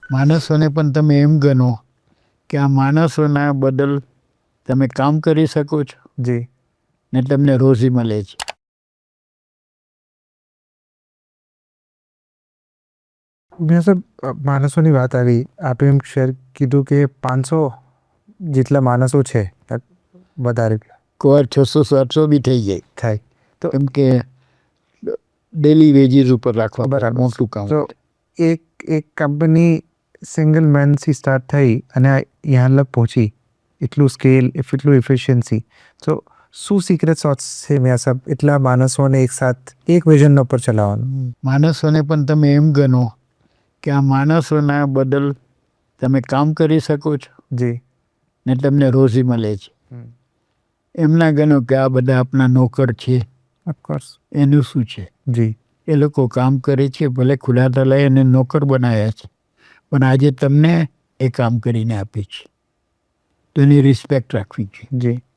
માણસોને પણ તમે એમ ગણો કે આ માણસોના બદલ તમે કામ કરી શકો છો જી ને તમને રોજી મળે છે. મેં સાહેબ માણસોની વાત આવી, આપે એમ શેર કીધું કે 500 જેટલા માણસો છે, વધારે કોઈ 600-700 બી થઈ જાય, થાય તો કેમ કે ડેલી વેજીસ ઉપર રાખવા પડે બરાબર. મોટું કામ. તો એક કંપની સિંગલ મેનથી સ્ટાર્ટ થઈ અને यहाँ લગ પહોંચી, એટલું સ્કેલ, એટલું એફિશિયન્સી, તો શું સિક્રેટ સોર્સ છે મેં સાહેબ એટલા માણસોને એક સાથ એક વિઝન ઉપર ચલાવવાનું? માણસોને પણ તમે એમ ગણો કે આ માણસોના બદલ તમે કામ કરી શકો છો જી ને તમને રોજી મળે છે. એમના ગણો કે આ બધા આપણા નોકર છે, ઓફકોર્સ. એનું શું છે? જી એ લોકો કામ કરે છે, ભલે ખુલ્લા તલાય એને નોકર બનાવ્યા છે, પણ આજે તમને એ કામ કરીને આપે છે, તો એની રિસ્પેક્ટ રાખવી છે. જી